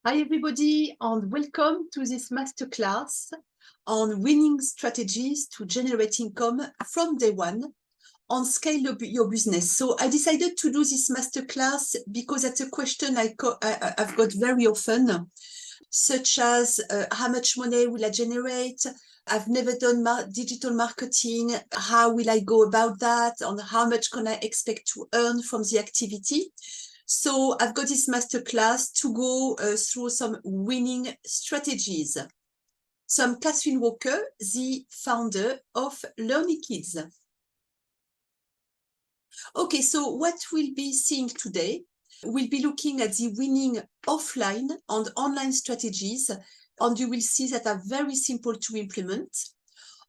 Hi everybody and welcome to this masterclass on winning strategies to generate income from day one on scale your business. So I decided to do this masterclass because that's a question I've got very often, such as how much money will I generate? I've never done digital marketing. How will I go about that? And how much can I expect to earn from the activity? So I've got this masterclass to go through some winning strategies. So I'm Catherine Walker, the founder of LearnyKids. Okay, so what we'll be seeing today, we'll be looking at the winning offline and online strategies, and you will see that are very simple to implement.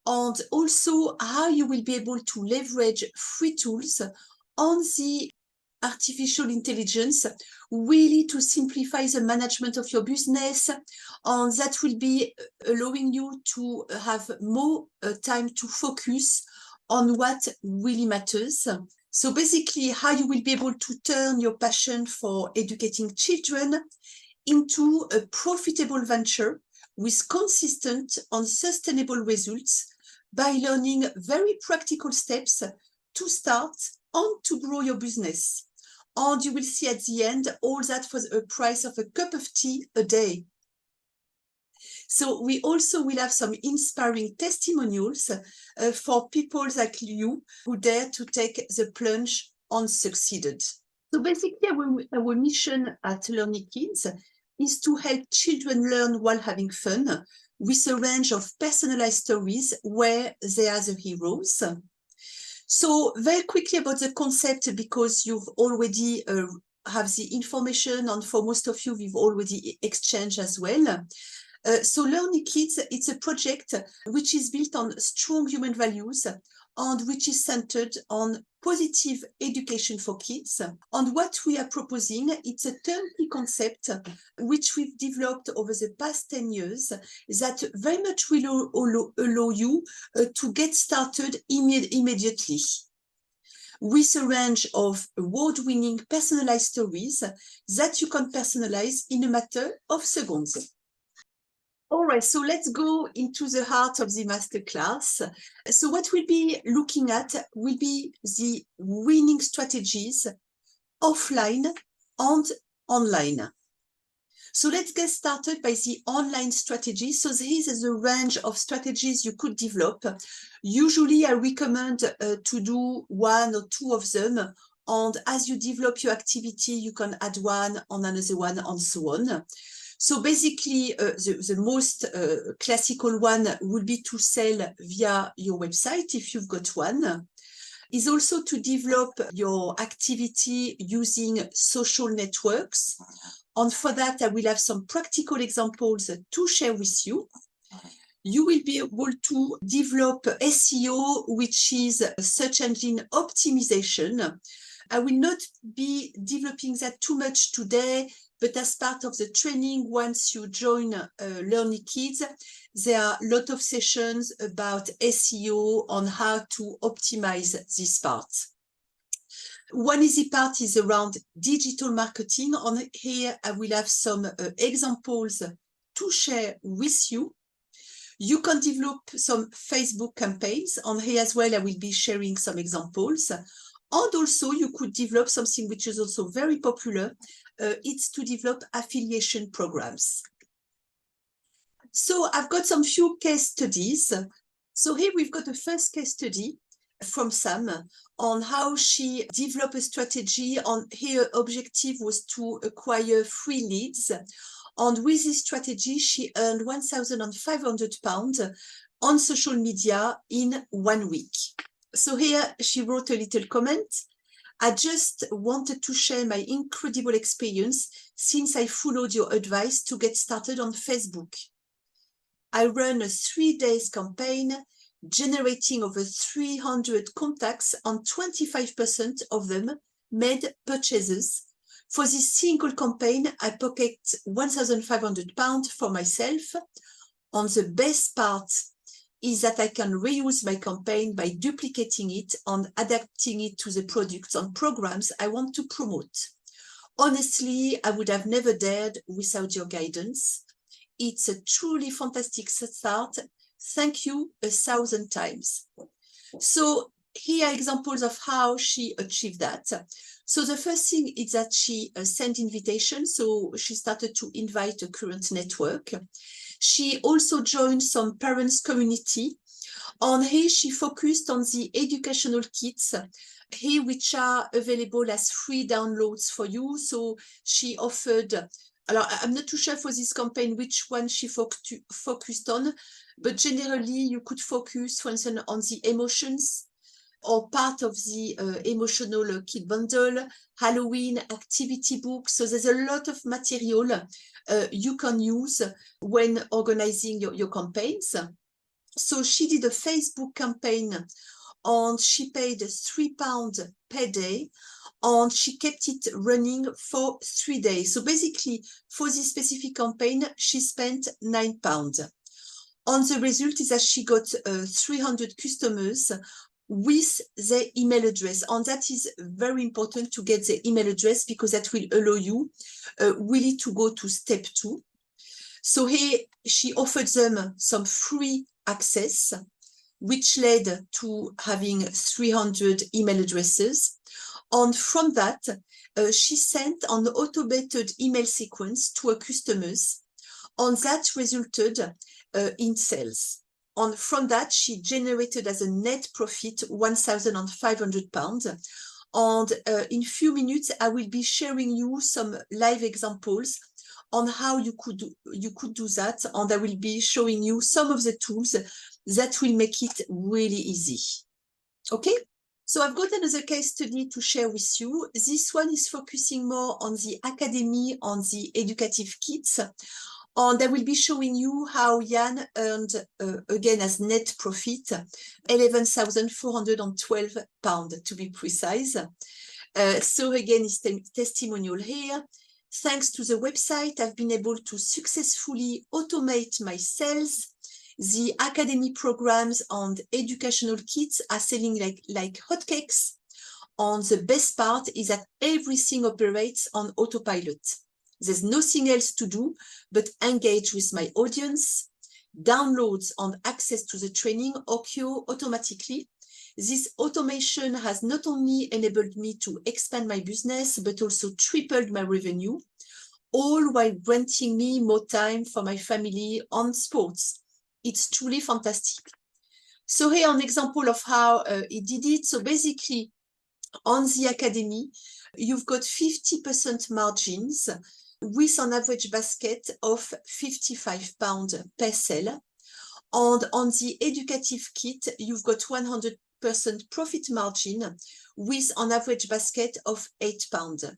And also how you will be able to leverage free tools on the artificial intelligence, really to simplify the management of your business, and that will be allowing you to have more time to focus on what really matters. So basically, how you will be able to turn your passion for educating children into a profitable venture with consistent and sustainable results by learning very practical steps to start and to grow your business. And you will see at the end all that for the price of a cup of tea a day. So we also will have some inspiring testimonials for people like you who dare to take the plunge and succeeded. So basically our mission at LearnyKids is to help children learn while having fun with a range of personalized stories where they are the heroes. So very quickly about the concept, because you've already have the information, and for most of you, we've already exchanged as well. So LearnyKids, it's a project which is built on strong human values and which is centered on positive education for kids. And what we are proposing, it's a turnkey concept which we've developed over the past 10 years that very much will allow you to get started immediately with a range of award-winning personalized stories that you can personalize in a matter of seconds. All right, so let's go into the heart of the masterclass. So what we'll be looking at will be the winning strategies offline and online. So let's get started by the online strategy. So this is a range of strategies you could develop. Usually I recommend to do one or two of them. And as you develop your activity, you can add one on another one and so on. So basically, the most classical one would be to sell via your website if you've got one. Is also to develop your activity using social networks. And for that, I will have some practical examples to share with you. You will be able to develop SEO, which is search engine optimization. I will not be developing that too much today, but as part of the training, once you join LearnyKids, there are a lot of sessions about SEO on how to optimize this part. One easy part is around digital marketing. On here, I will have some examples to share with you. You can develop some Facebook campaigns. On here as well, I will be sharing some examples. And also you could develop something which is also very popular. It's to develop affiliation programs. So I've got some few case studies. So here we've got the first case study from Sam on how she developed a strategy. On her objective was to acquire free leads. And with this strategy, she earned £1,500 on social media in 1 week. So here she wrote a little comment. I just wanted to share my incredible experience since I followed your advice to get started on Facebook. I ran a 3-day campaign, generating over 300 contacts, and 25% of them made purchases. For this single campaign, I pocketed £1,500 for myself. And the best part is that I can reuse my campaign by duplicating it and adapting it to the products and programs I want to promote. Honestly, I would have never dared without your guidance. It's a truly fantastic start. Thank you 1,000 times. So here are examples of how she achieved that. So the first thing is that she sent invitations. So she started to invite a current network. She also joined some parents community. On here, she focused on the educational kits here, which are available as free downloads for you. So she offered, I'm not too sure for this campaign which one she focused on, but generally you could focus, for instance, on the emotions or part of the emotional kit bundle, Halloween activity book. So there's a lot of material you can use when organizing your campaigns. So she did a Facebook campaign and she paid £3 per day and she kept it running for 3 days. So basically for this specific campaign, she spent £9. And the result is that she got 300 customers with their email address. And that is very important to get the email address because that will allow you really to go to step 2. So here she offered them some free access, which led to having 300 email addresses. And from that, she sent an automated email sequence to her customers, and that resulted in sales. And from that, she generated as a net profit £1,500. And in a few minutes, I will be sharing you some live examples on how you could do that, and I will be showing you some of the tools that will make it really easy. Okay, so I've got another case study to share with you. This one is focusing more on the academy, on the educative kits, and I will be showing you how Jan earned, again as net profit, £11,412 to be precise. So again, it's testimonial here. Thanks to the website, I've been able to successfully automate my sales. The academy programs and educational kits are selling like hotcakes. And the best part is that everything operates on autopilot. There's nothing else to do but engage with my audience. Downloads and access to the training occur automatically. This automation has not only enabled me to expand my business, but also tripled my revenue, all while granting me more time for my family and sports. It's truly fantastic. So here an example of how he did it. So basically on the academy, you've got 50% margins with an average basket of £55 per sale. And on the educative kit, you've got 100% profit margin with an average basket of £8.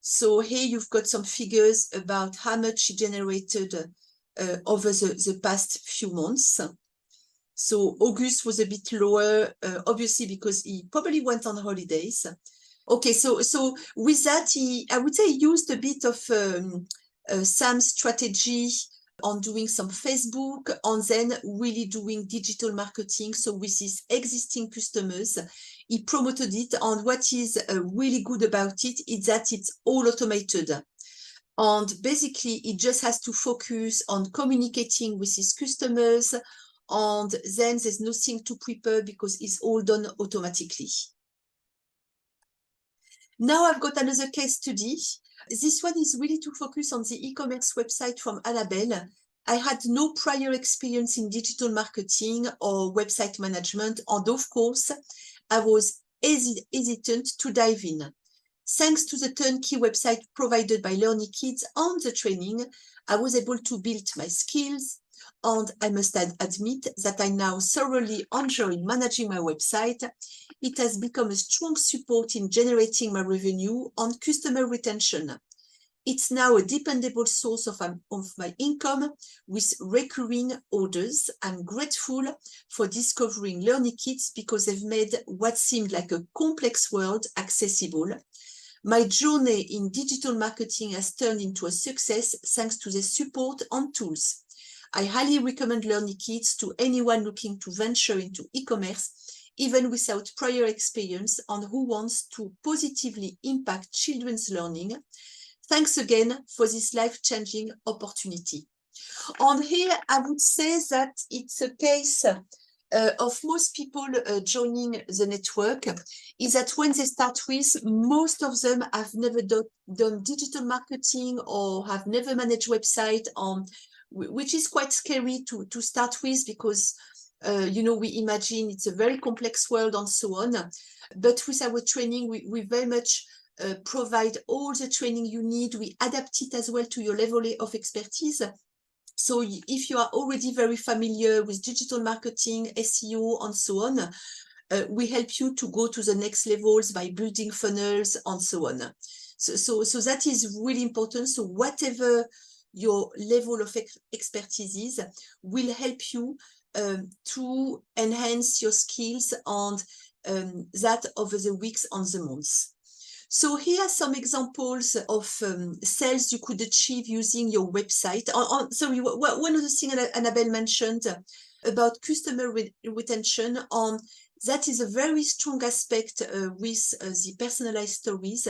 So here you've got some figures about how much she generated over the past few months. So August was a bit lower, obviously because he probably went on holidays. Okay, so with that, I would say he used a bit of Sam's strategy on doing some Facebook and then really doing digital marketing. So with his existing customers, he promoted it. And what is really good about it is that it's all automated. And basically, he just has to focus on communicating with his customers. And then there's nothing to prepare because it's all done automatically. Now I've got another case study. This one is really to focus on the e-commerce website from Annabelle. I had no prior experience in digital marketing or website management, and of course, I was hesitant to dive in. Thanks to the turnkey website provided by LearnyKids and the training, I was able to build my skills, and I must admit that I now thoroughly enjoy managing my website. It has become a strong support in generating my revenue and customer retention. It's now a dependable source of my income with recurring orders. I'm grateful for discovering LearnyKids because they've made what seemed like a complex world accessible. My journey in digital marketing has turned into a success thanks to their support and tools. I highly recommend LearnyKids to anyone looking to venture into e-commerce. even without prior experience, and who wants to positively impact children's learning. Thanks again for this life-changing opportunity. And here I would say that it's a case of most people joining the network, is that when they start with, most of them have never done digital marketing or have never managed website, which is quite scary to start with, because you know, we imagine it's a very complex world and so on. But with our training, we very much provide all the training you need. We adapt it as well to your level of expertise. So if you are already very familiar with digital marketing, SEO, and so on, we help you to go to the next levels by building funnels and so on. So that is really important. So whatever your level of expertise is, will help you to enhance your skills and that over the weeks and the months. So here are some examples of sales you could achieve using your website. Sorry, one of the things Annabelle mentioned about customer retention, that is a very strong aspect with the personalized stories,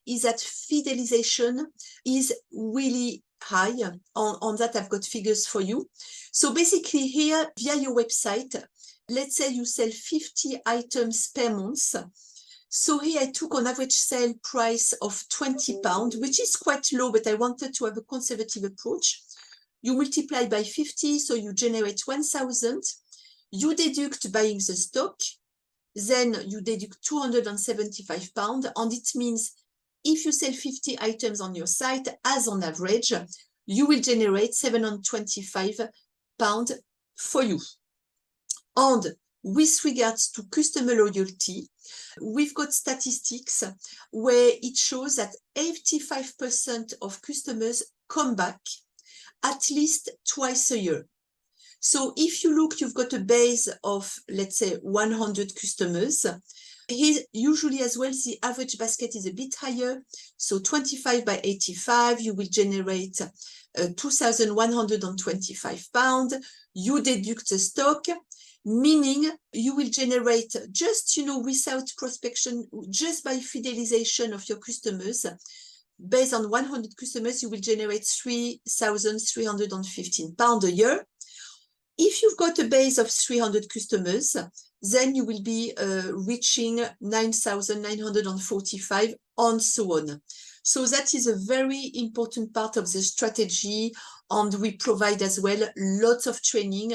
is that fidelization is really high. On that, I've got figures for you. So basically here, via your website, let's say you sell 50 items per month. So here I took an average sale price of £20, which is quite low, but I wanted to have a conservative approach. You multiply by 50, so you generate 1,000. You deduct buying the stock, then you deduct £275, and it means if you sell 50 items on your site, as on average, you will generate £725 for you. And with regards to customer loyalty, we've got statistics where it shows that 85% of customers come back at least twice a year. So if you look, you've got a base of, let's say, 100 customers. Here, usually as well, the average basket is a bit higher. So 25 by 85, you will generate £2,125. You deduct the stock, meaning you will generate just, you know, without prospection, just by fidelization of your customers, based on 100 customers, you will generate £3,315 a year. If you've got a base of 300 customers, then you will be reaching 9,945 and so on. So that is a very important part of the strategy, and we provide as well lots of training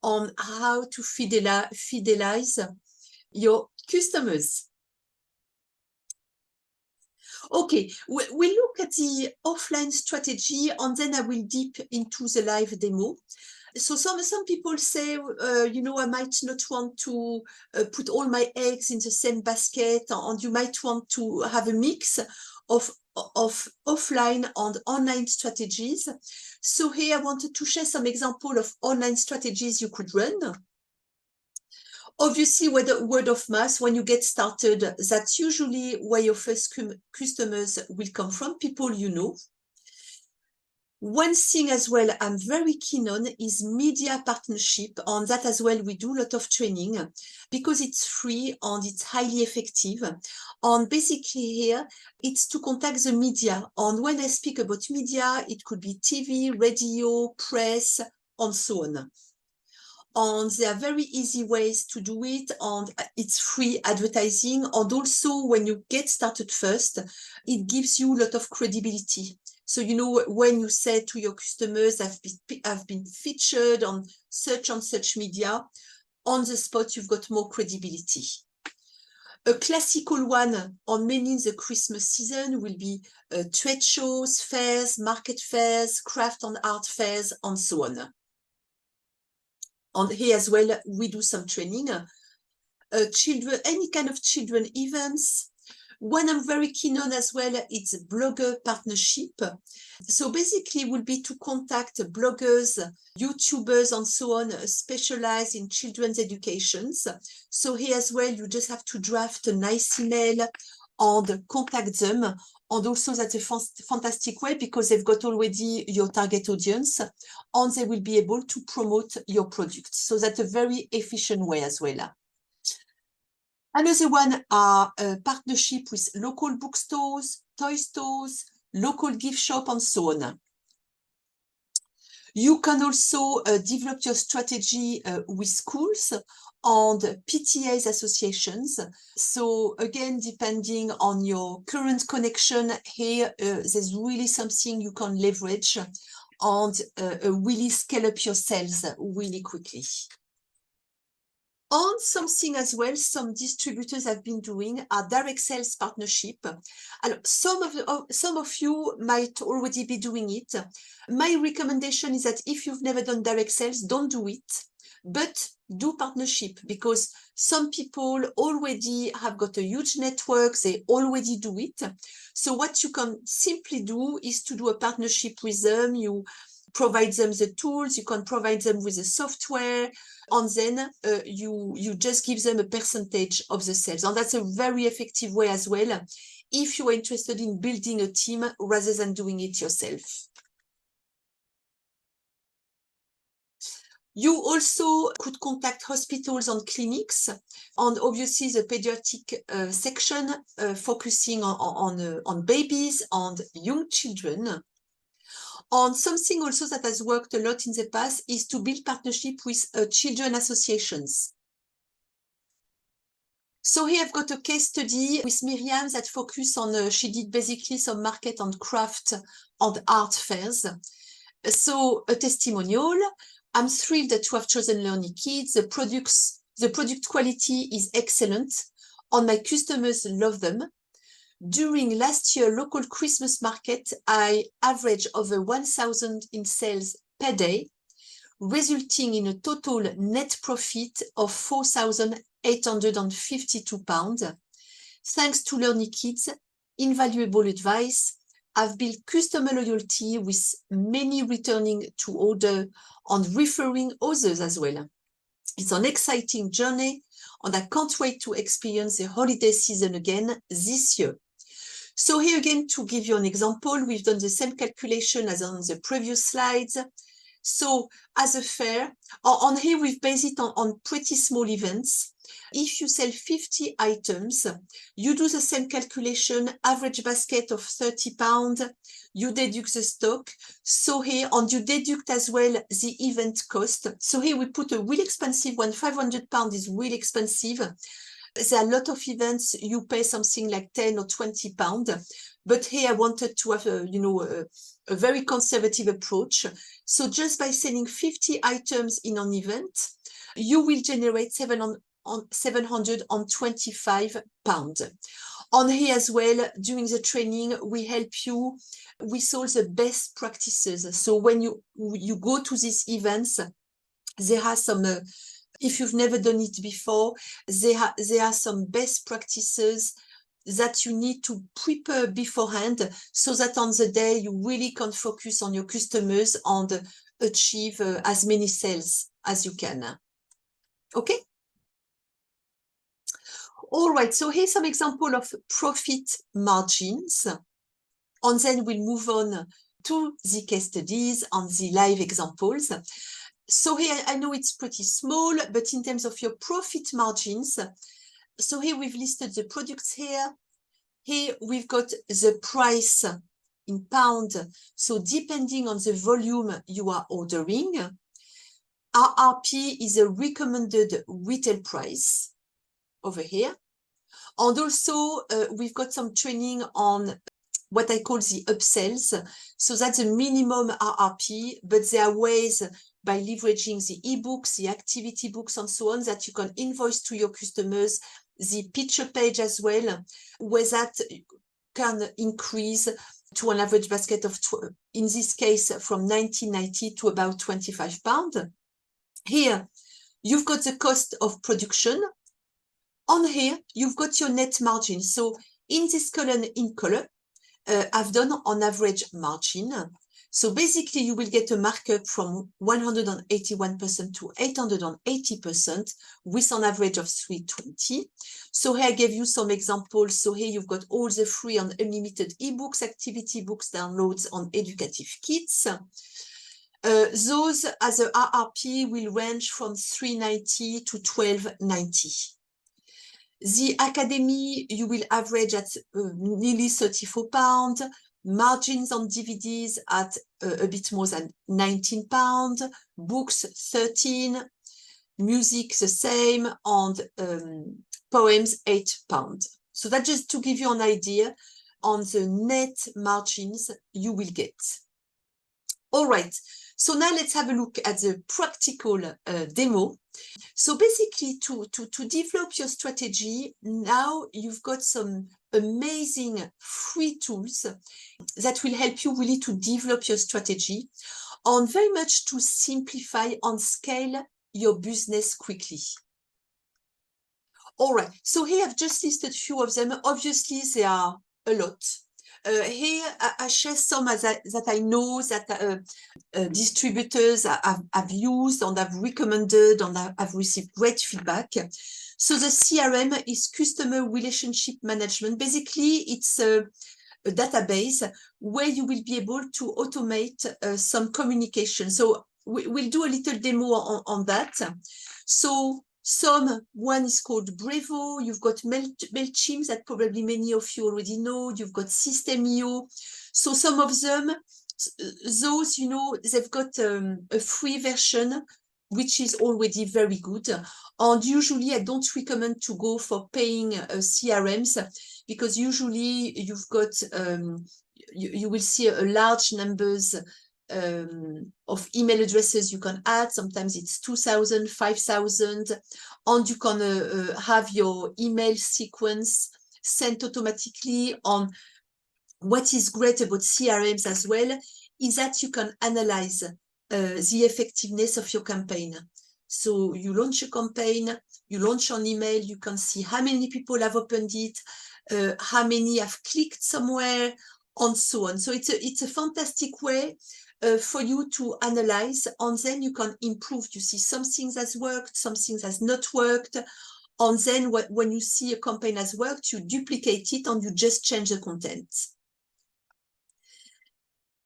on how to fidelize your customers. Okay, we look at the offline strategy, and then I will deep into the live demo. So some people say, you know, I might not want to put all my eggs in the same basket, and you might want to have a mix of offline and online strategies. So here I wanted to share some example of online strategies you could run. Obviously, with the word of mouth, when you get started, that's usually where your first customers will come from, people you know. One thing as well I'm very keen on is media partnership. On that as well, we do a lot of training because it's free and it's highly effective. And basically here, it's to contact the media. And when I speak about media, it could be TV, radio, press, and so on. And there are very easy ways to do it, and it's free advertising. And also, when you get started first, it gives you a lot of credibility. So, you know, when you say to your customers, I've been featured on such media, on the spot, you've got more credibility. A classical one on mainly the Christmas season will be trade shows, fairs, market fairs, craft and art fairs, and so on. And here as well, we do some training. Children, any kind of children events. One I'm very keen on as well, it's blogger partnership. So basically it will be to contact bloggers, YouTubers, and so on, specialized in children's educations. So here as well, you just have to draft a nice email and contact them. And also that's a fantastic way because they've got already your target audience and they will be able to promote your product. So that's a very efficient way as well. Another one are partnership with local bookstores, toy stores, local gift shop, and so on. You can also develop your strategy with schools and PTAs associations. So again, depending on your current connection here, there's really something you can leverage and really scale up your sales really quickly. And something as well, some distributors have been doing are direct sales partnership. And some of you might already be doing it. My recommendation is that if you've never done direct sales, don't do it, but do partnership, because some people already have got a huge network, they already do it. So what you can simply do is to do a partnership with them. You provide them the tools, you can provide them with the software, and then you just give them a percentage of the sales. And that's a very effective way as well if you are interested in building a team rather than doing it yourself. You also could contact hospitals and clinics, and obviously the pediatric section focusing on babies and young children. And something also that has worked a lot in the past is to build partnership with children associations. So here I've got a case study with Miriam that focused on, she did basically some market and craft and art fairs. So a testimonial. I'm thrilled to have chosen LearnyKids. The product quality is excellent and my customers love them. During last year local Christmas market, I averaged over 1,000 in sales per day, resulting in a total net profit of £4,852. Thanks to LearnyKids' invaluable advice, I've built customer loyalty with many returning to order and referring others as well. It's an exciting journey, and I can't wait to experience the holiday season again this year. So here again, to give you an example, we've done the same calculation as on the previous slides. So as a fair, on here we've based it on pretty small events. If you sell 50 items, you do the same calculation, average basket of £30, you deduct the stock. So here, and you deduct as well the event cost. So here we put a really expensive one, £500 is really expensive. There are a lot of events, you pay something like 10 or 20 pounds. But here I wanted to have a very conservative approach. So just by selling 50 items in an event, you will generate £725. On here as well, during the training, we help you with all the best practices. So when you go to these events, there are some if you've never done it before, there are some best practices that you need to prepare beforehand so that on the day you really can focus on your customers and achieve as many sales as you can. Okay? All right, so here's some example of profit margins. And then we'll move on to the case studies and the live examples. So here, I know it's pretty small, but in terms of your profit margins, so here we've listed the products here. Here we've got the price in pound. So depending on the volume you are ordering, RRP is a recommended retail price over here. And also we've got some training on what I call the upsells. So that's a minimum RRP, but there are ways by leveraging the ebooks, the activity books, and so on, that you can invoice to your customers, the picture page as well, where that can increase to an average basket of, in this case, from 19.90 to about £25. Here, you've got the cost of production. On here, you've got your net margin. So in this column, I've done on average margin. So basically, you will get a markup from 181% to 880% with an average of 320. So here I gave you some examples. So here you've got all the free and unlimited ebooks, activity books, downloads on educative kits. Those as a RRP will range from 390 to 1290. The academy, you will average at nearly £34. Margins on DVDs at a bit more than £19. Books, 13. Music, the same. And poems, £8. So that's just to give you an idea on the net margins you will get. All right, so now let's have a look at the practical demo. So basically, to develop your strategy, now you've got some amazing free tools that will help you really to develop your strategy and very much to simplify and scale your business quickly. All right, so here I've just listed a few of them. Obviously, there are a lot. Here I share some that I know that distributors have used and have recommended and have received great feedback. So the CRM is Customer Relationship Management. Basically, it's a database where you will be able to automate some communication. So we'll do a little demo on that. So one is called Brevo. You've got MailChimp that probably many of you already know. You've got System.io. So some of them, those, you know, they've got a free version, which is already very good. And usually I don't recommend to go for paying CRMs, because usually you've got, you will see a large numbers of email addresses you can add. Sometimes it's 2,000, 5,000, and you can have your email sequence sent automatically. On what is great about CRMs as well is that you can analyze the effectiveness of your campaign. So you launch a campaign, you launch an email, you can see how many people have opened it, how many have clicked somewhere, and so on. So it's a fantastic way for you to analyze, and then you can improve. You see some things has worked, some things has not worked, and then when you see a campaign has worked, you duplicate it and you just change the content.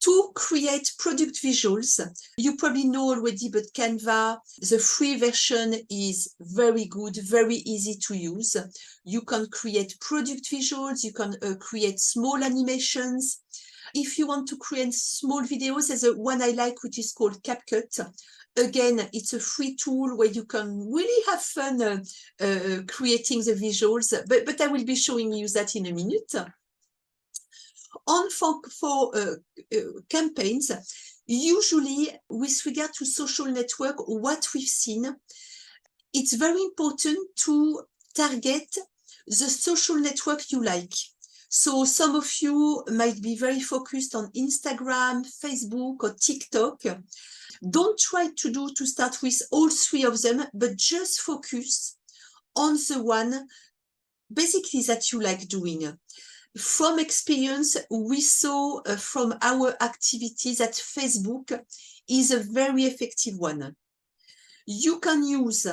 To create product visuals, you probably know already, but Canva, the free version is very good, very easy to use. You can create product visuals, you can create small animations. If you want to create small videos, there's a one I like, which is called CapCut. Again, it's a free tool where you can really have fun creating the visuals, but I will be showing you that in a minute. On for campaigns, usually with regard to social network, what we've seen, it's very important to target the social network you like. So some of you might be very focused on Instagram, Facebook, or TikTok. Don't try to start with all three of them, but just focus on the one basically that you like doing. From experience, we saw from our activities that Facebook is a very effective one. You can use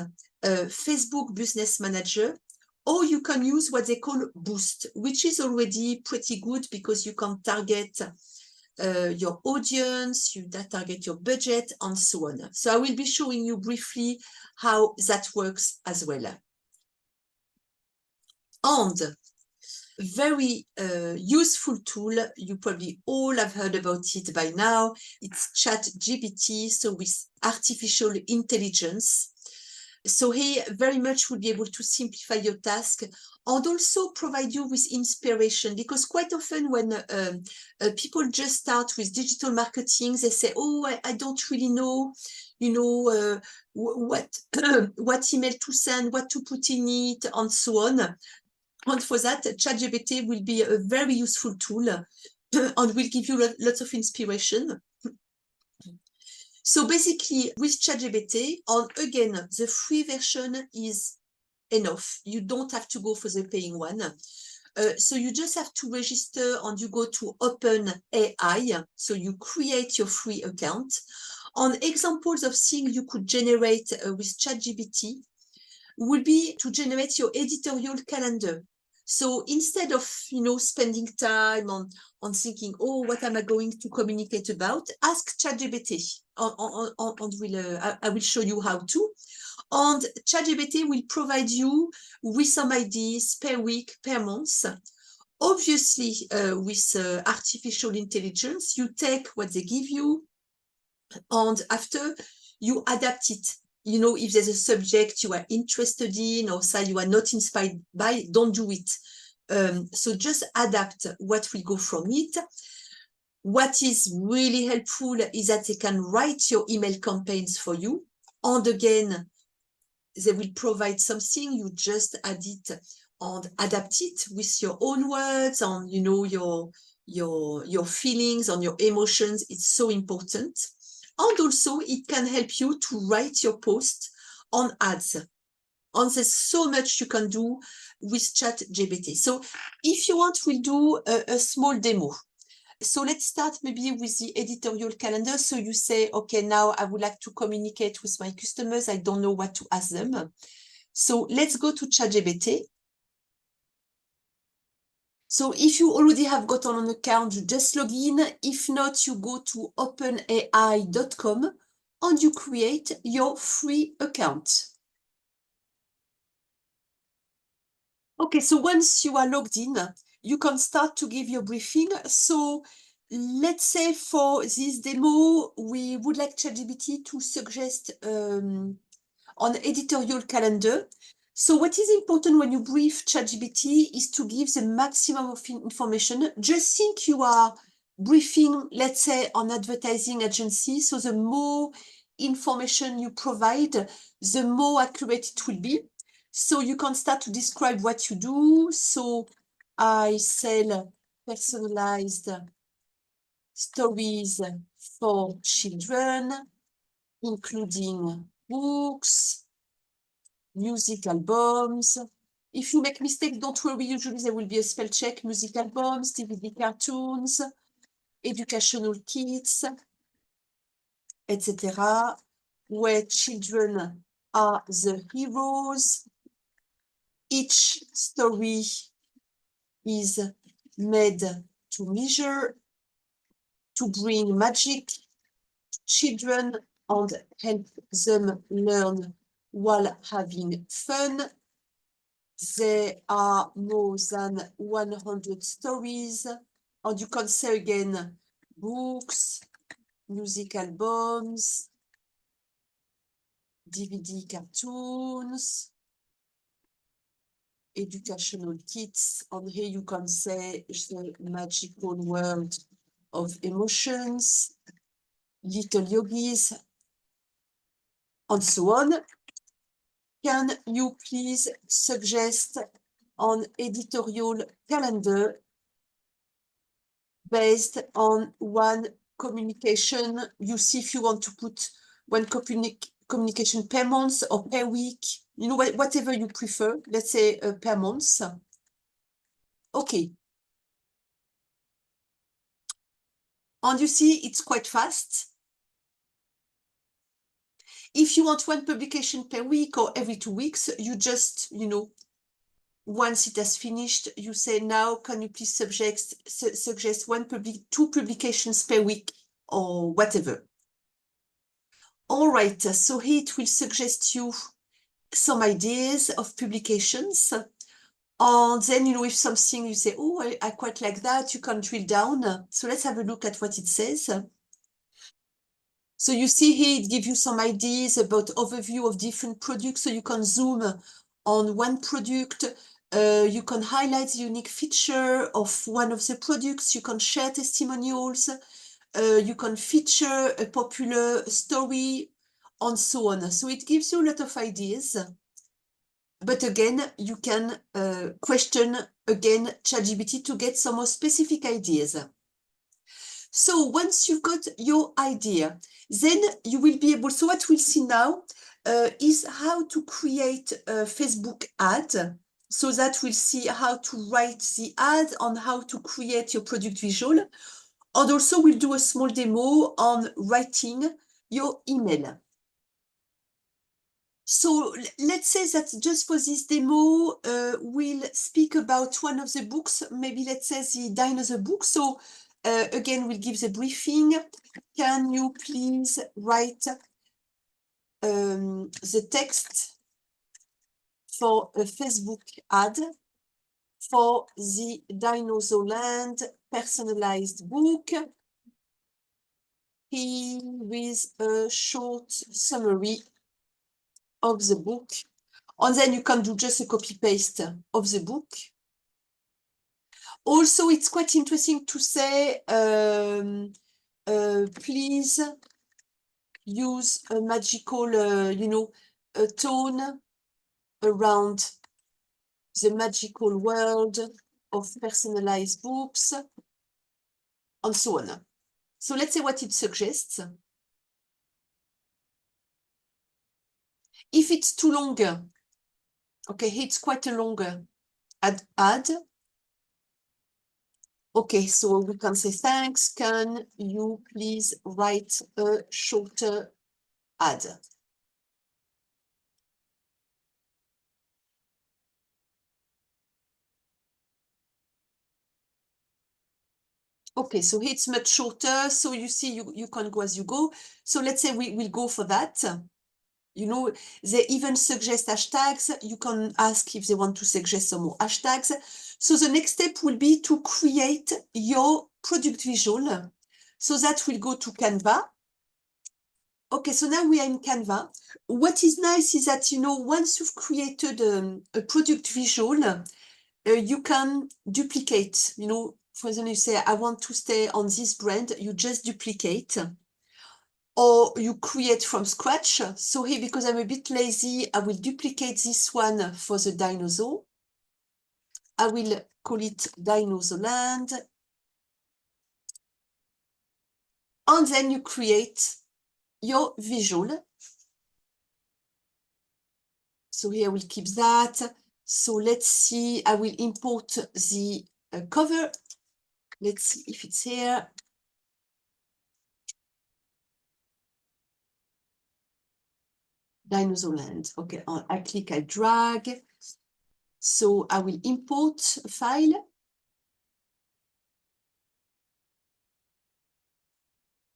Facebook Business Manager, or you can use what they call Boost, which is already pretty good because you can target your audience, you target your budget, and so on. So I will be showing you briefly how that works as well. And very useful tool, you probably all have heard about it by now. It's ChatGPT, so with artificial intelligence. So here very much will be able to simplify your task and also provide you with inspiration, because quite often when people just start with digital marketing, they say, oh, I don't really know, you know, what email to send, what to put in it, and so on. And for that, ChatGPT will be a very useful tool and will give you lots of inspiration. So basically, with ChatGPT, and again, the free version is enough. You don't have to go for the paying one. So you just have to register and you go to OpenAI. So you create your free account. And examples of things you could generate with ChatGPT would be to generate your editorial calendar. So instead of, spending time on thinking, oh, what am I going to communicate about? Ask ChatGPT. I will show you how to. And ChatGPT will provide you with some ideas per week, per month. Obviously, with artificial intelligence, you take what they give you, and after you adapt it. If there's a subject you are interested in or say you are not inspired by, don't do it. So just adapt what will go from it. What is really helpful is that they can write your email campaigns for you. And again, they will provide something, you just add it and adapt it with your own words and your feelings and your emotions. It's so important. And also it can help you to write your post on ads. And there's so much you can do with ChatGPT. So if you want, we'll do a small demo. So let's start maybe with the editorial calendar. So you say, okay, now I would like to communicate with my customers. I don't know what to ask them. So let's go to ChatGPT. So if you already have got on an account, you just log in. If not, you go to openai.com and you create your free account. Okay, so once you are logged in, you can start to give your briefing. So let's say for this demo, we would like ChatGPT to suggest an editorial calendar. So what is important when you brief ChatGPT is to give the maximum of information. Just think you are briefing, let's say, an advertising agency. So the more information you provide, the more accurate it will be. So you can start to describe what you do. So I sell personalized stories for children, including books, music albums. If you make mistakes, don't worry. Usually there will be a spell check. Music albums, DVD cartoons, educational kits, etc. Where children are the heroes. Each story is made to measure, to bring magic to children and help them learn while having fun. There are more than 100 stories, and you can say again, books, music albums, DVD cartoons, educational kits, and here you can say the magical world of emotions, little yogis, and so on. Can you please suggest an editorial calendar based on one communication? You see if you want to put one communication per month or per week, whatever you prefer. Let's say per month. Okay. And you see, it's quite fast. If you want one publication per week or every 2 weeks, you just, once it has finished, you say, now, can you please suggest two publications per week or whatever. All right, so here it will suggest you some ideas of publications. And then, if something you say, oh, I quite like that, you can drill down. So let's have a look at what it says. So you see here, it gives you some ideas about overview of different products. So you can zoom on one product. You can highlight the unique feature of one of the products. You can share testimonials. You can feature a popular story, and so on. So it gives you a lot of ideas. But again, you can question again ChatGPT to get some more specific ideas. So once you've got your idea, then you will be able, so what we'll see now is how to create a Facebook ad. So that we'll see how to write the ad and how to create your product visual. And also we'll do a small demo on writing your email. So let's say that just for this demo, we'll speak about one of the books, maybe let's say the dinosaur book. So again, we'll give the briefing. Can you please write the text for a Facebook ad for the Dinosaur Land personalized book? Here with a short summary of the book. And then you can do just a copy paste of the book. Also, it's quite interesting to say, please use a magical, a tone around the magical world of personalized books, and so on. So let's say what it suggests. If it's too long, okay, it's quite a long ad. Okay, so we can say, thanks, can you please write a shorter ad? Okay, so it's much shorter. So you see, you can go as you go. So let's say we'll go for that. You know, they even suggest hashtags. You can ask if they want to suggest some more hashtags. So the next step will be to create your product visual. So that will go to Canva. Okay, so now we are in Canva. What is nice is that, once you've created a product visual, you can duplicate, for example, you say, I want to stay on this brand, you just duplicate, or you create from scratch. So here, because I'm a bit lazy, I will duplicate this one for the dinosaur. I will call it Dinosaur Land. And then you create your visual. So here we'll keep that. So let's see, I will import the cover. Let's see if it's here. Dinosaur Land. Okay, I click, I drag. So I will import a file.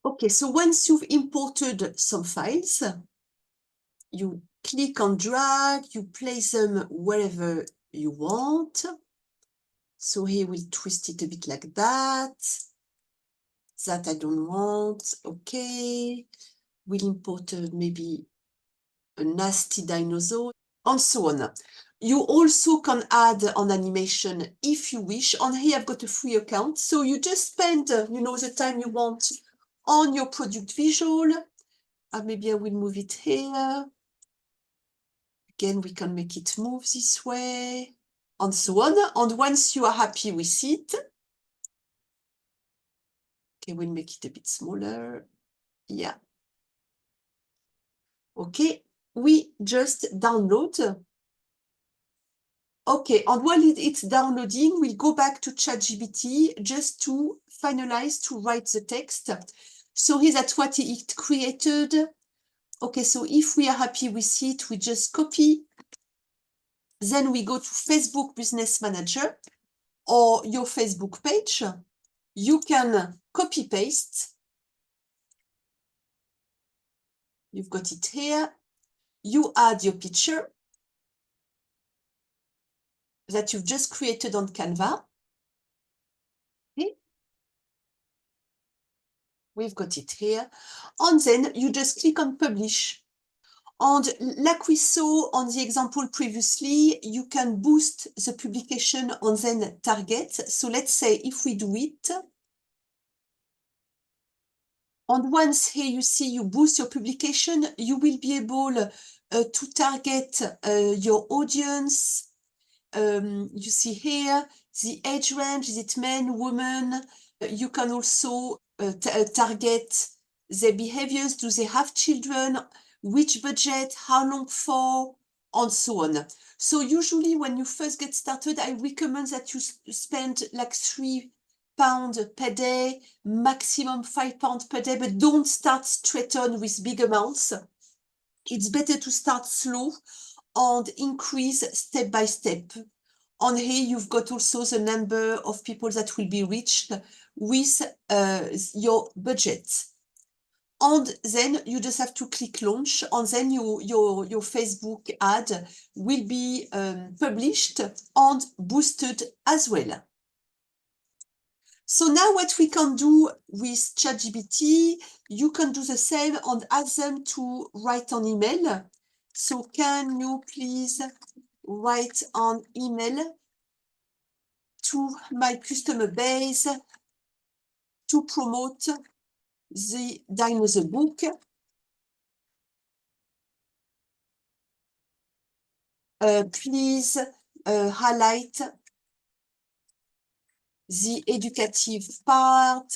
Okay, so once you've imported some files, you click on drag, you place them wherever you want. So here we'll twist it a bit like that. That I don't want. Okay. We'll import maybe a nasty dinosaur, and so on. You also can add an animation if you wish. On here, I've got a free account. So you just spend, the time you want on your product visual. Maybe I will move it here. Again, we can make it move this way, and so on. And once you are happy with it, okay, we'll make it a bit smaller. Yeah. Okay, we just download. Okay, and while it's downloading, we'll go back to ChatGPT just to finalize, to write the text. So here, that's what it created. Okay, so if we are happy with it, we just copy. Then we go to Facebook Business Manager or your Facebook page. You can copy paste. You've got it here. You add your picture that you've just created on Canva. Okay. We've got it here. And then you just click on publish. And like we saw on the example previously, you can boost the publication and then target. So let's say if we do it, and once here you see you boost your publication, you will be able to target your audience. You see here the age range, is it men, women? You can also target their behaviors. Do they have children? Which budget? How long for? And so on. So usually when you first get started, I recommend that you spend like £3 per day, maximum £5 per day, but don't start straight on with big amounts. it's better to start slow and increase step by step. On here, you've got also the number of people that will be reached with your budget. And then you just have to click launch, and then your Facebook ad will be published and boosted as well. So now what we can do with ChatGPT, you can do the same and ask them to write an email. So can you please write an email to my customer base to promote the dinosaur book? Please highlight the educative part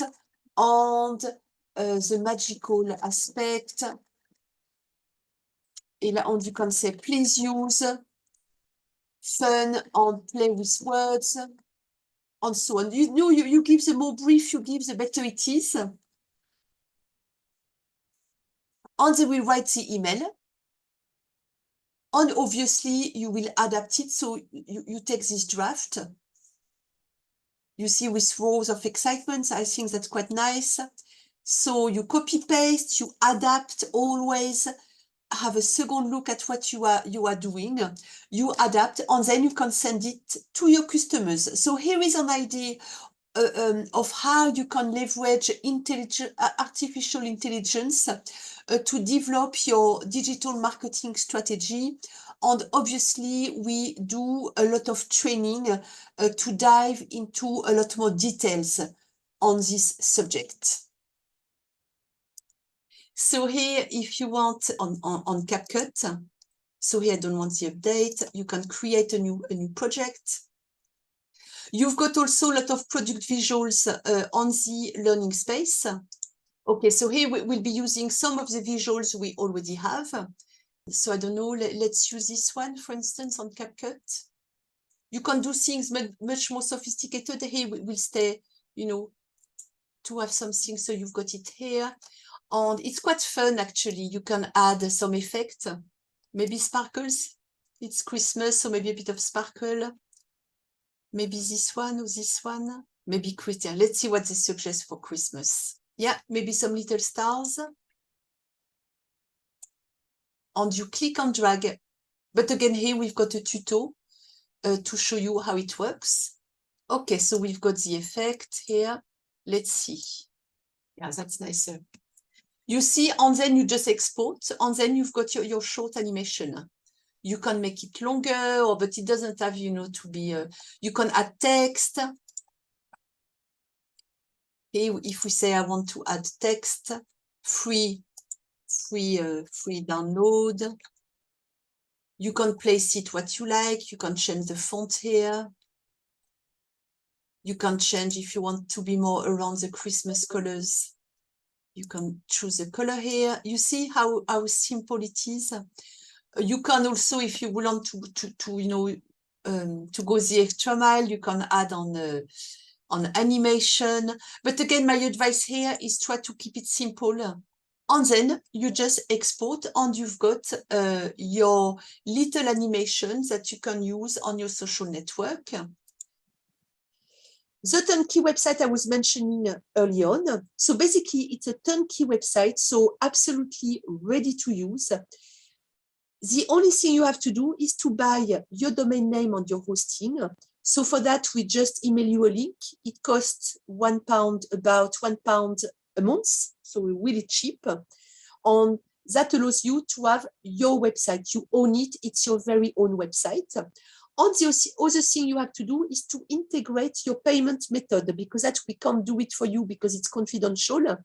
and the magical aspect. Et là, you can say, please use fun and play with words, and so on. You give the more brief you give, the better it is. And they will write the email. And obviously, you will adapt it. So you take this draft. You see, with rows of excitement, I think that's quite nice. So you copy paste, you adapt always. Have a second look at what you are doing, you adapt, and then you can send it to your customers. So here is an idea of how you can leverage artificial intelligence to develop your digital marketing strategy. And obviously, we do a lot of training to dive into a lot more details on this subject. So here, if you want on CapCut, so here I don't want the update, you can create a new project. You've got also a lot of product visuals on the learning space. Okay, so here we'll be using some of the visuals we already have. So I don't know, let's use this one, for instance, on CapCut. You can do things much more sophisticated. Here we'll stay, you know, to have something, so you've got it here. And it's quite fun, actually. You can add some effect, maybe sparkles. It's Christmas, so maybe a bit of sparkle. Maybe this one or this one. Maybe Christian. Let's see what they suggest for Christmas. Yeah, maybe some little stars. And you click and drag. But again, here we've got a tuto to show you how it works. Okay, so we've got the effect here. Let's see. Yeah, that's nicer. You see, and then you just export, and then you've got your short animation. You can make it longer, but it doesn't have, you know, to be, you can add text. Here, if we say I want to add text, free download. You can place it what you like. You can change the font here. You can change if you want to be more around the Christmas colors. You can choose a color here. You see how simple it is. You can also, if you want to you know, to go the extra mile, you can add on animation. But again, my advice here is try to keep it simple. And then you just export, and you've got your little animations that you can use on your social network. The turnkey website I was mentioning early on. So basically, it's a turnkey website, so absolutely ready to use. The only thing you have to do is to buy your domain name and your hosting. So for that, we just email you a link. It costs £1, about £1 a month, so really cheap. And that allows you to have your website. You own it. It's your very own website. And the other thing you have to do is to integrate your payment method, because that we can't do it for you because it's confidential.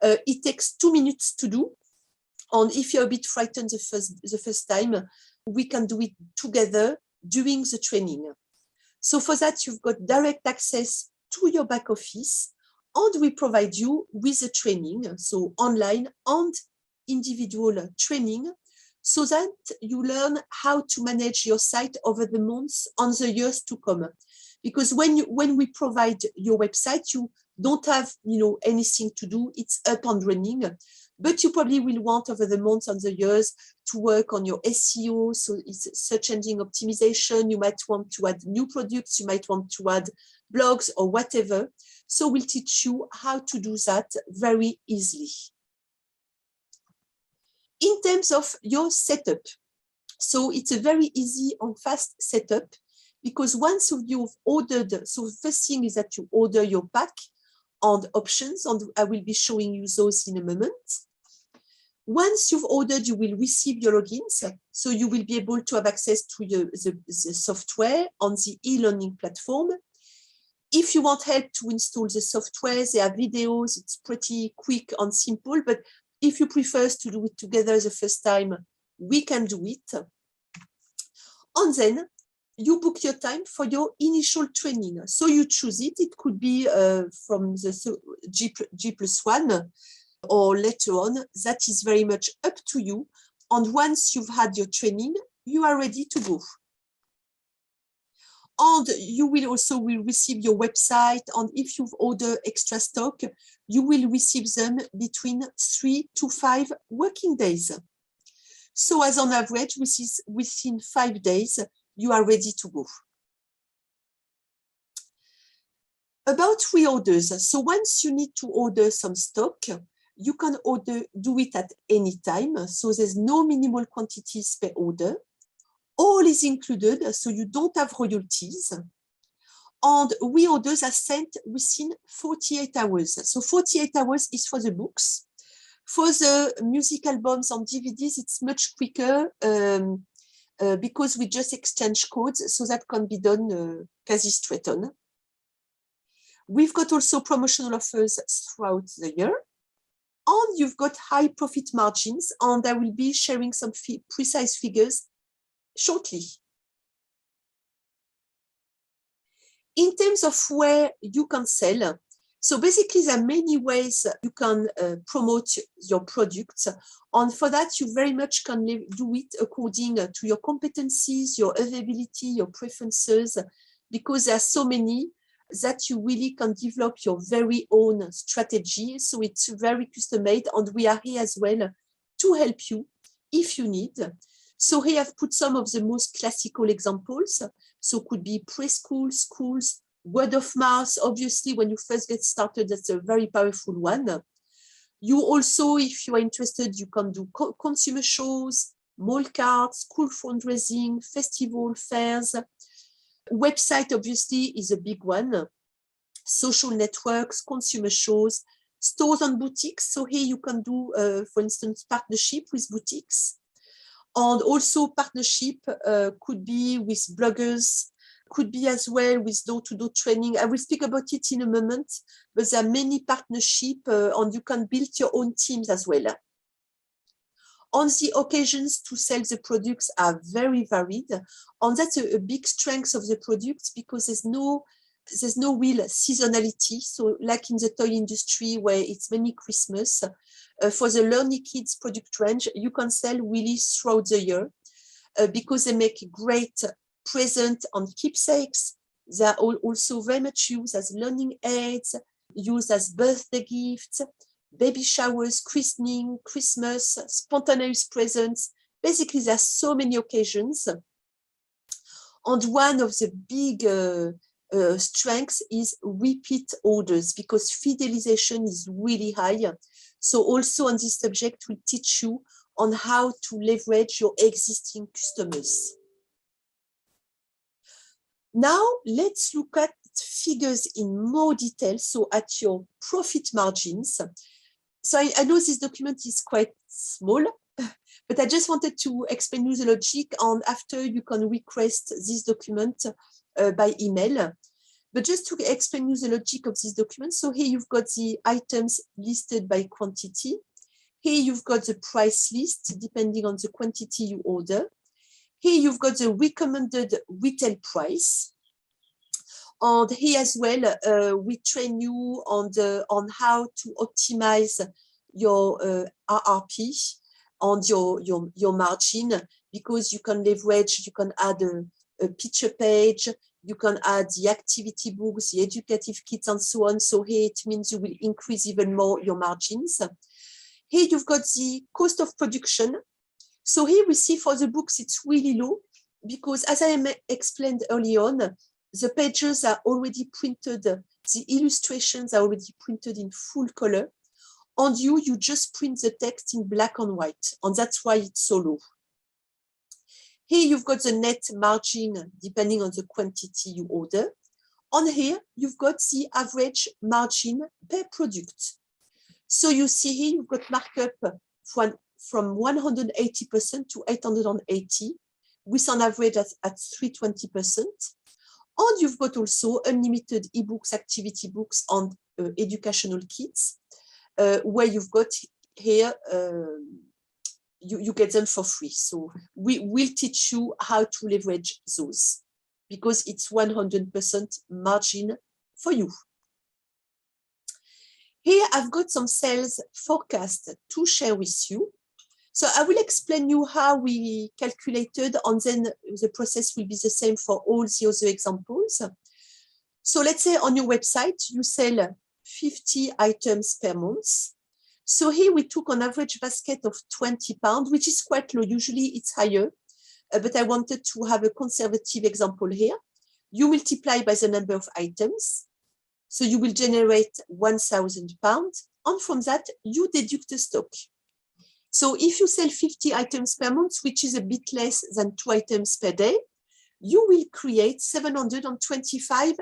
It takes 2 minutes to do. And if you're a bit frightened the first time, we can do it together during the training. So for that, you've got direct access to your back office, and we provide you with the training, so online and individual training, so that you learn how to manage your site over the months and the years to come. Because when we provide your website, you don't have, anything to do. It's up and running. But you probably will want over the months and the years to work on your SEO. So it's search engine optimization. You might want to add new products. You might want to add blogs or whatever. So we'll teach you how to do that very easily. In terms of your setup, so it's a very easy and fast setup, because once you've ordered, so the first thing is that you order your pack and options, and I will be showing you those in a moment. Once you've ordered, you will receive your logins, so you will be able to have access to the software on the e-learning platform. If you want help to install the software, there are videos. It's pretty quick and simple, but if you prefer to do it together the first time, we can do it. And then you book your time for your initial training. So you choose it. It could be from the G+1 or later on. That is very much up to you. And once you've had your training, you are ready to go. And you will also receive your website. And if you've ordered extra stock, you will receive them between 3 to 5 working days. So as on average, within 5 days, you are ready to go. About reorders. So once you need to order some stock, you can do it at any time. So there's no minimal quantities per order. All is included, so you don't have royalties. And reorders are sent within 48 hours. So 48 hours is for the books. For the music albums and DVDs, it's much quicker because we just exchange codes, so that can be done quasi straight on. We've got also promotional offers throughout the year. And you've got high profit margins, and I will be sharing some precise figures shortly. In terms of where you can sell, so basically there are many ways you can promote your products, and for that you very much can do it according to your competencies, your availability, your preferences, because there are so many that you really can develop your very own strategy. So it's very custom made, and we are here as well to help you if you need. So here I've put some of the most classical examples. So it could be preschool, schools, word of mouth. Obviously, when you first get started, that's a very powerful one. You also, if you are interested, you can do consumer shows, mall cards, school fundraising, festival, fairs. Website, obviously, is a big one. Social networks, consumer shows, stores and boutiques. So here you can do, for instance, partnership with boutiques. And also partnership could be with bloggers, could be as well with door-to-door training. I will speak about it in a moment, but there are many partnerships and you can build your own teams as well. On the occasions to sell the products are very varied, and that's a big strength of the products because there's no real seasonality. So like in the toy industry where it's mainly Christmas, for the LearnyKids product range, you can sell really throughout the year because they make great present and keepsakes. They are also very much used as learning aids, used as birthday gifts, baby showers, christening, Christmas, spontaneous presents. Basically, there are so many occasions. And one of the big strengths is repeat orders because fidelization is really high. So also on this subject, we'll teach you on how to leverage your existing customers. Now, let's look at figures in more detail, so at your profit margins. So I know this document is quite small, but I just wanted to explain you the logic, and after you can request this document by email. But just to explain you the logic of this document, so here you've got the items listed by quantity. Here you've got the price list, depending on the quantity you order. Here you've got the recommended retail price. And here as well, we train you on how to optimize your RRP and your margin, because you can leverage, you can add a picture page, You can add the activity books, the educative kits, and so on. So here it means you will increase even more your margins. Here you've got the cost of production. So here we see for the books, it's really low because as I explained early on, the pages are already printed. The illustrations are already printed in full color. On you just print the text in black and white, and that's why it's so low. Here you've got the net margin depending on the quantity you order. On here, you've got the average margin per product. So you see here, you've got markup from 180% to 880, with an average at 320%. And you've got also unlimited ebooks, activity books, and educational kits, where you've got here, you get them for free. So we will teach you how to leverage those because it's 100% margin for you. Here I've got some sales forecast to share with you. So I will explain you how we calculated, and then the process will be the same for all the other examples. So let's say on your website, you sell 50 items per month. So here we took an average basket of £20, which is quite low. Usually it's higher, but I wanted to have a conservative example here. You multiply by the number of items. So you will generate £1,000, and from that you deduct the stock. So if you sell 50 items per month, which is a bit less than 2 items per day, you will create £725.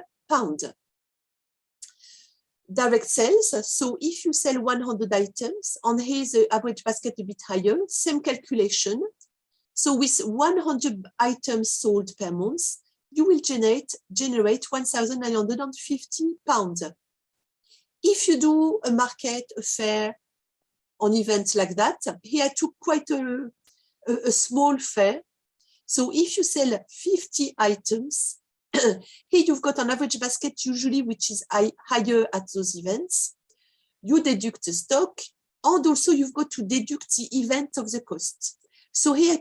Direct sales, so if you sell 100 items, and here's the average basket a bit higher, same calculation. So with 100 items sold per month, you will generate £1,950. If you do a market, a fair, an event like that, here I took quite a small fair. So if you sell 50 items, here you've got an average basket usually which is higher at those events. You deduct the stock, and also you've got to deduct the event of the cost. So here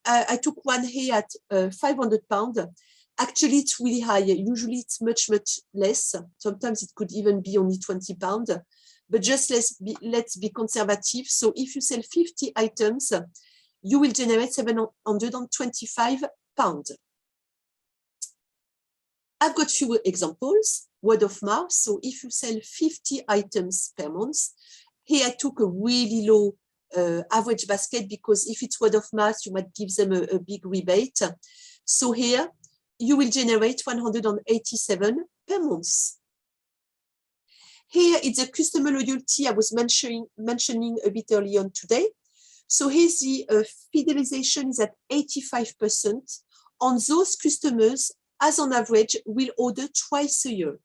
I took one here at £500. Actually, it's really high. Usually it's much less. Sometimes it could even be only £20. But just let's be conservative. So if you sell 50 items, you will generate £725. I've got few examples, word of mouth. So if you sell 50 items per month, here I took a really low average basket because if it's word of mouth, you might give them a big rebate. So here you will generate 187 per month. Here it's a customer loyalty I was mentioning a bit early on today. So here's the fidelization is at 85%. On those customers, as on average, will order twice a year.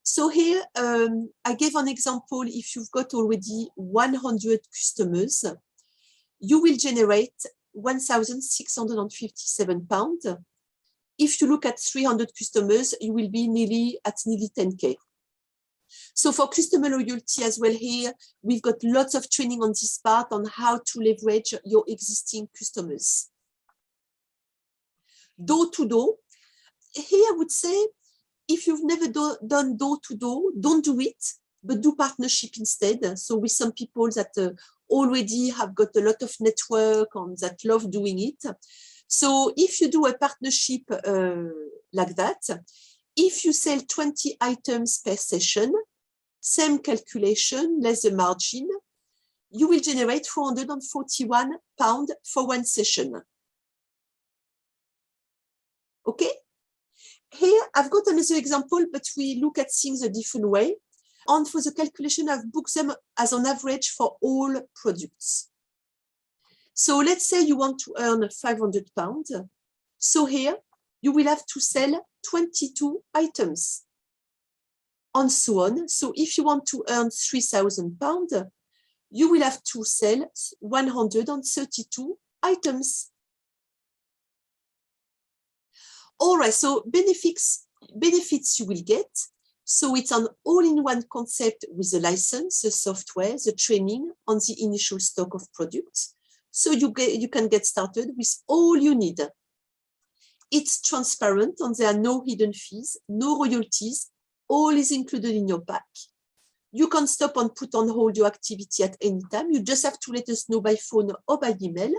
So here, I gave an example. If you've got already 100 customers, you will generate £1,657. If you look at 300 customers, you will be nearly 10K. So for customer loyalty as well here, we've got lots of training on this part on how to leverage your existing customers. Door-to-door, here I would say, if you've never done door-to-door, don't do it, but do partnership instead. So with some people that already have got a lot of network and that love doing it. So if you do a partnership like that, if you sell 20 items per session, same calculation, less the margin, you will generate £441 for one session. Okay? Here, I've got another example, but we look at things a different way. And for the calculation, I've booked them as an average for all products. So let's say you want to earn £500. So here, you will have to sell 22 items. And so on. So if you want to earn £3,000, you will have to sell 132 items. All right, so benefits you will get. So it's an all-in-one concept with the license, the software, the training, and the initial stock of products. So you can get started with all you need. It's transparent and there are no hidden fees, no royalties. All is included in your pack. You can stop and put on hold your activity at any time. You just have to let us know by phone or by email.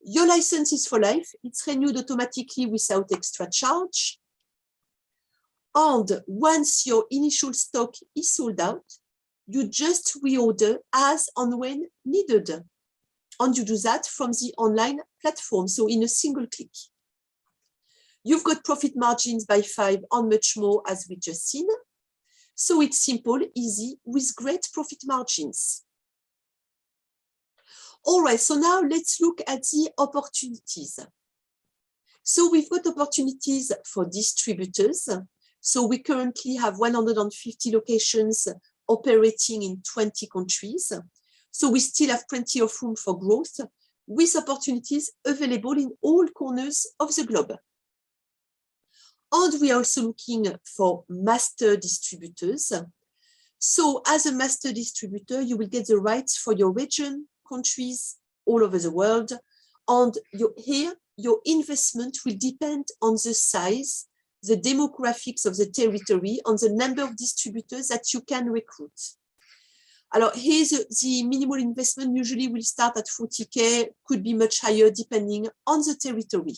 Your license is for life. It's renewed automatically without extra charge. And once your initial stock is sold out, you just reorder as and when needed. And you do that from the online platform, so in a single click. You've got profit margins by 5 and much more, as we just seen. So it's simple, easy, with great profit margins. All right, so now let's look at the opportunities. So we've got opportunities for distributors. So we currently have 150 locations operating in 20 countries. So we still have plenty of room for growth with opportunities available in all corners of the globe. And we are also looking for master distributors. So as a master distributor, you will get the rights for your region, countries all over the world. And here, your investment will depend on the size, the demographics of the territory, on the number of distributors that you can recruit. Alors, here the minimal investment usually will start at 40K, could be much higher depending on the territory.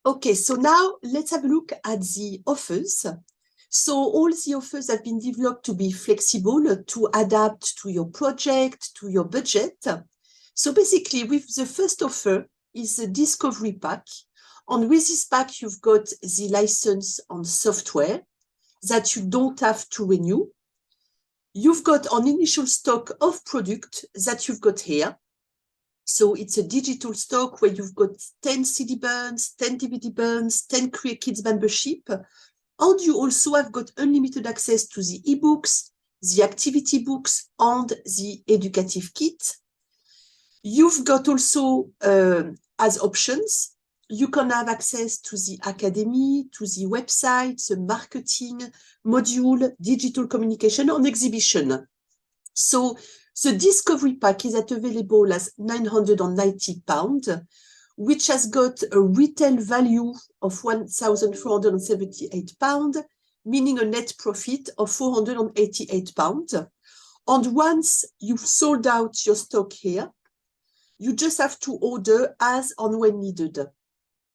Okay, so now let's have a look at the offers. So all the offers have been developed to be flexible, to adapt to your project, to your budget. So basically, with the first offer is a discovery pack. And with this pack, you've got the license on software that you don't have to renew. You've got an initial stock of product that you've got here. So it's a digital stock where you've got 10 CD burns, 10 DVD burns, 10 LearnyKids membership. And you also have got unlimited access to the ebooks, the activity books, and the educative kit. You've got also, as options, you can have access to the academy, to the website, the marketing module, digital communication, and exhibition. So the discovery pack is available as £990, which has got a retail value of £1,478, meaning a net profit of £488. And once you've sold out your stock here, you just have to order as and when needed.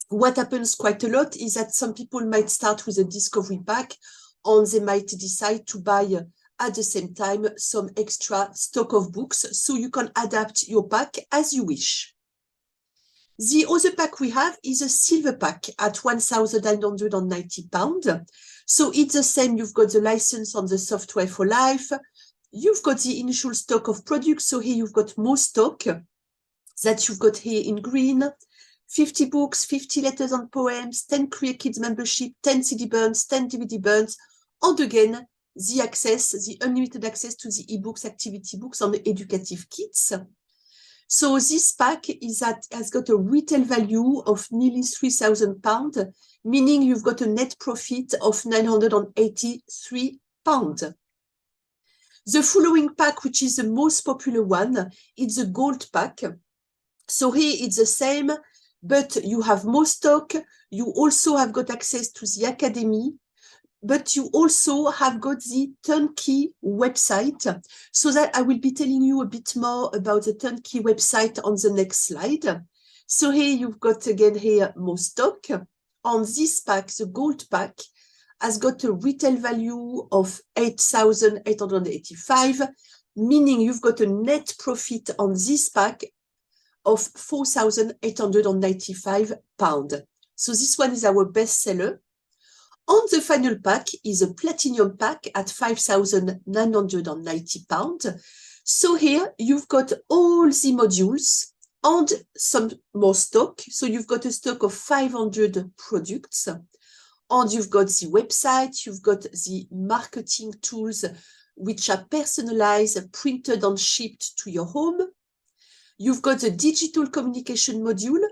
What happens quite a lot is that some people might start with a discovery pack and they might decide to buy at the same time some extra stock of books, so you can adapt your pack as you wish. The other pack we have is a silver pack at £1,990. So it's the same, you've got the license on the software for life, you've got the initial stock of products, so here you've got more stock that you've got here in green, 50 books, 50 letters and poems, 10 LearnyKids membership, 10 CD burns, 10 DVD burns, and again, the access, the unlimited access to the ebooks, activity books, and the educative kits. So this pack has got a retail value of nearly £3,000, meaning you've got a net profit of £983. The following pack, which is the most popular one, it's the gold pack. So here it's the same, but you have more stock. You also have got access to the academy, but you also have got the turnkey website. So that I will be telling you a bit more about the turnkey website on the next slide. So here you've got again here more stock. On this pack, the gold pack has got a retail value of £8,885, meaning you've got a net profit on this pack of £4,895. So this one is our best seller. And the final pack is a platinum pack at £5,990. So here you've got all the modules and some more stock. So you've got a stock of 500 products. And you've got the website, you've got the marketing tools, which are personalized, printed and shipped to your home. You've got the digital communication module.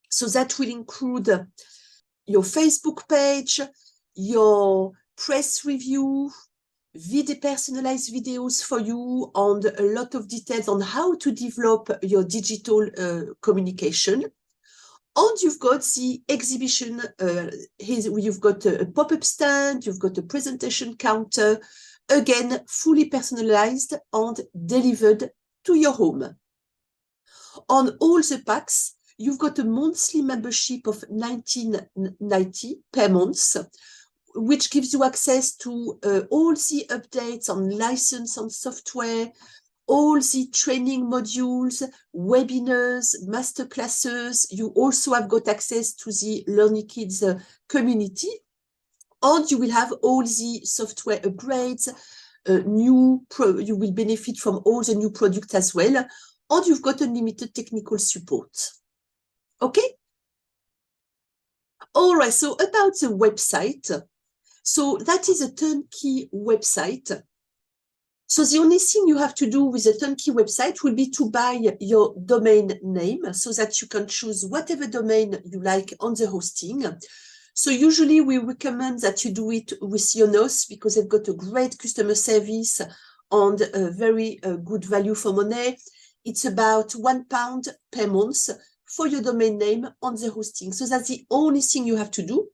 So that will include your Facebook page, your press review, personalized videos for you and a lot of details on how to develop your digital communication. And you've got the exhibition, you've got a pop-up stand, you've got a presentation counter, again, fully personalized and delivered to your home. On all the packs, you've got a monthly membership of $19.90 per month, which gives you access to all the updates on license and software, all the training modules, webinars, masterclasses. You also have got access to the LearnyKids community, and you will have all the software upgrades, you will benefit from all the new products as well, and you've got unlimited technical support. Okay? All right, so about the website. So that is a turnkey website. So the only thing you have to do with a turnkey website will be to buy your domain name so that you can choose whatever domain you like on the hosting. So usually we recommend that you do it with Yonos because they've got a great customer service and a very good value for money. It's about £1 per month for your domain name on the hosting. So that's the only thing you have to do.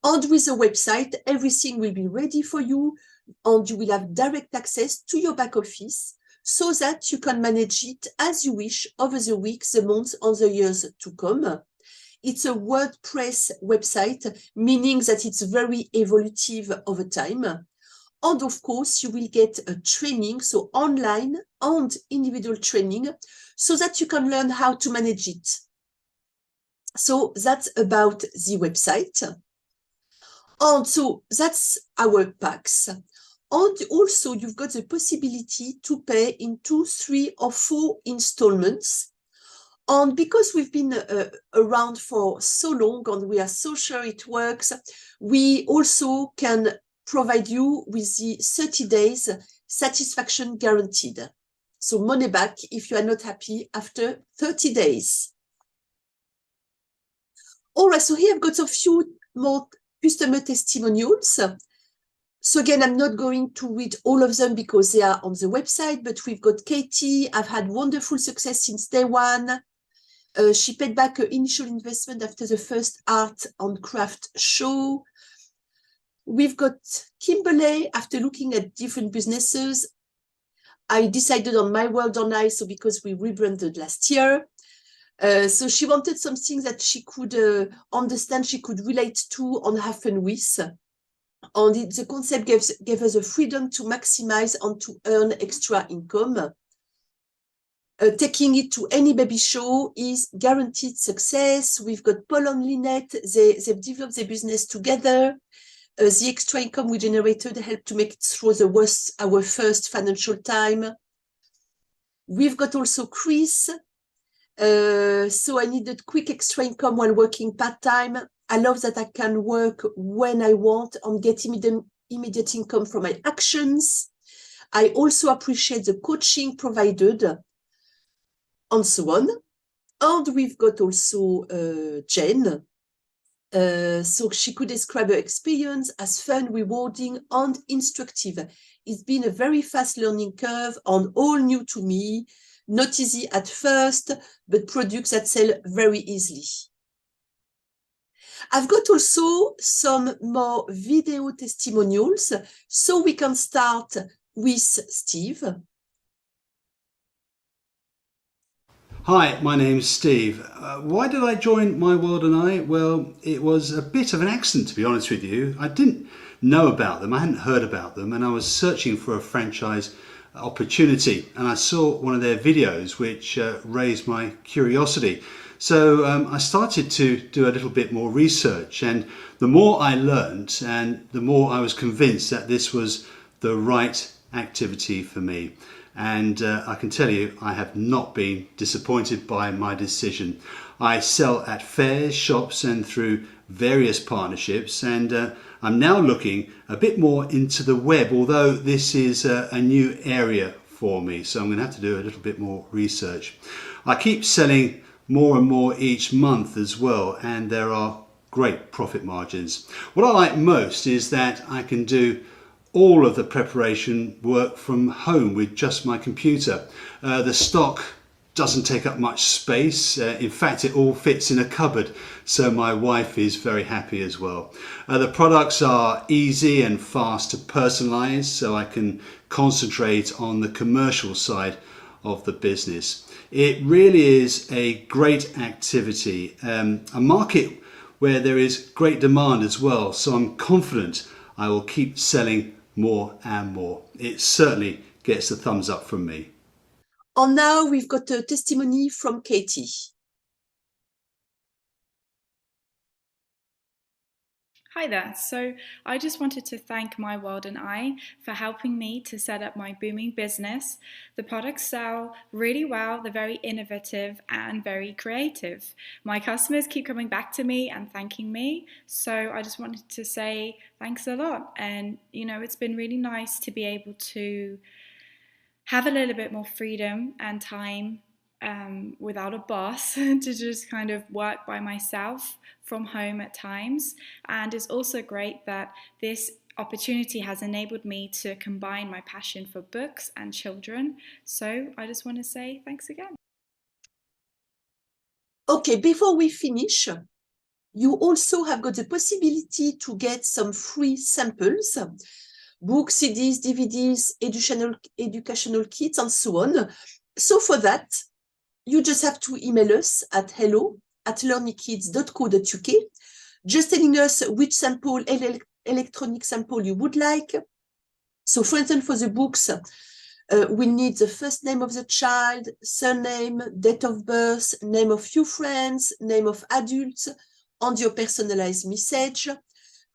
And with the website, everything will be ready for you and you will have direct access to your back office so that you can manage it as you wish over the weeks, the months, and the years to come. It's a WordPress website, meaning that it's very evolutive over time. And of course, you will get a training, so online and individual training, so that you can learn how to manage it. So that's about the website. And so that's our packs. And also you've got the possibility to pay in 2, 3, or 4 installments. And because we've been around for so long and we are so sure it works, we also can provide you with the 30 days satisfaction guaranteed. So money back if you are not happy after 30 days. All right, so here I've got a few more customer testimonials. So again, I'm not going to read all of them because they are on the website, but we've got Katie. I've had wonderful success since day one. She paid back her initial investment after the first art and craft show. We've got Kimberly. After looking at different businesses, I decided on My World on Ice, so because we rebranded last year. So she wanted something that she could understand, she could relate to and have fun with. And the concept gave us the freedom to maximize and to earn extra income. Taking it to any baby show is guaranteed success. We've got Paul and Lynette. They've developed their business together. The extra income we generated helped to make it through our first financial time. We've got also Chris. So I needed quick extra income while working part-time. I love that I can work when I want and get immediate income from my actions. I also appreciate the coaching provided, and so on. And we've got also Jen. So she could describe her experience as fun, rewarding, and instructive. It's been a very fast learning curve and all new to me. Not easy at first, but products that sell very easily. I've got also some more video testimonials, so we can start with Steve. Hi, my name's Steve. Why did I join My World and I? Well, it was a bit of an accident, to be honest with you. I didn't know about them, I hadn't heard about them, and I was searching for a franchise opportunity, and I saw one of their videos which raised my curiosity. So I started to do a little bit more research, and the more I learned and the more I was convinced that this was the right activity for me. And I can tell you, I have not been disappointed by my decision. I sell at fairs, shops, and through various partnerships, and I'm now looking a bit more into the web, although this is a new area for me, so I'm going to have to do a little bit more research. I keep selling more and more each month as well, and there are great profit margins. What I like most is that I can do all of the preparation work from home with just my computer. The stock doesn't take up much space. In fact, it all fits in a cupboard, so my wife is very happy as well. The products are easy and fast to personalize, so I can concentrate on the commercial side of the business. It really is a great activity, a market where there is great demand as well, so I'm confident I will keep selling more and more. It certainly gets a thumbs up from me. And now we've got a testimony from Katie. Hi there. So I just wanted to thank My World and I for helping me to set up my booming business. The products sell really well, they're very innovative and very creative. My customers keep coming back to me and thanking me. So I just wanted to say thanks a lot. And it's been really nice to be able to have a little bit more freedom and time without a boss to just kind of work by myself from home at times. And it's also great that this opportunity has enabled me to combine my passion for books and children. So I just want to say thanks again. Okay, before we finish, you also have got the possibility to get some free samples, books, CDs, DVDs, educational kits, and so on. So for that, you just have to email us at hello@learnykids.co.uk, just telling us which sample, electronic sample you would like. So for instance, for the books, we need the first name of the child, surname, date of birth, name of few friends, name of adults, and your personalized message.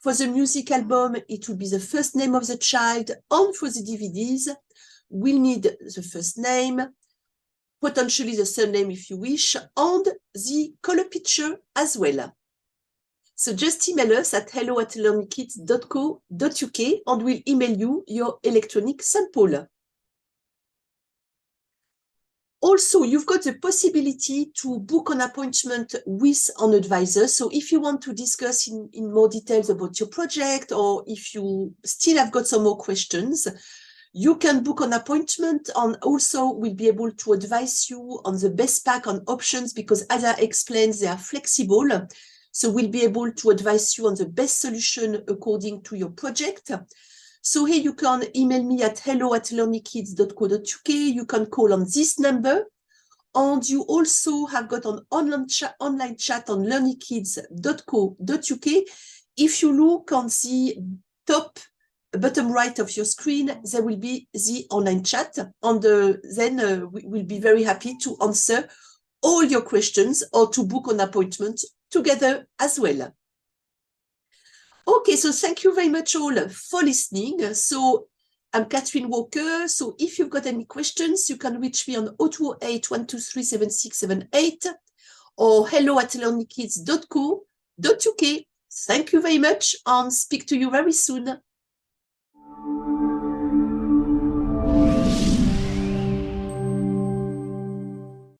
For the music album, it will be the first name of the child, and for the DVDs, we'll need the first name, potentially the surname if you wish, and the color picture as well. So just email us at hello@learnykids.co.uk and we'll email you your electronic sample. Also, you've got the possibility to book an appointment with an advisor. So if you want to discuss in more details about your project, or if you still have got some more questions, you can book an appointment, and also we'll be able to advise you on the best pack and options, because as I explained, they are flexible. So we'll be able to advise you on the best solution according to your project. So here you can email me at hello@learnykids.co.uk. You can call on this number. And you also have got an online chat on learnykids.co.uk. If you look on the bottom right of your screen, there will be the online chat. And then we'll be very happy to answer all your questions or to book an appointment together as well. Okay, so thank you very much all for listening. So I'm Catherine Walker. So if you've got any questions, you can reach me on 0208-123-7678 or hello@learnykids.co.uk. Thank you very much and speak to you very soon.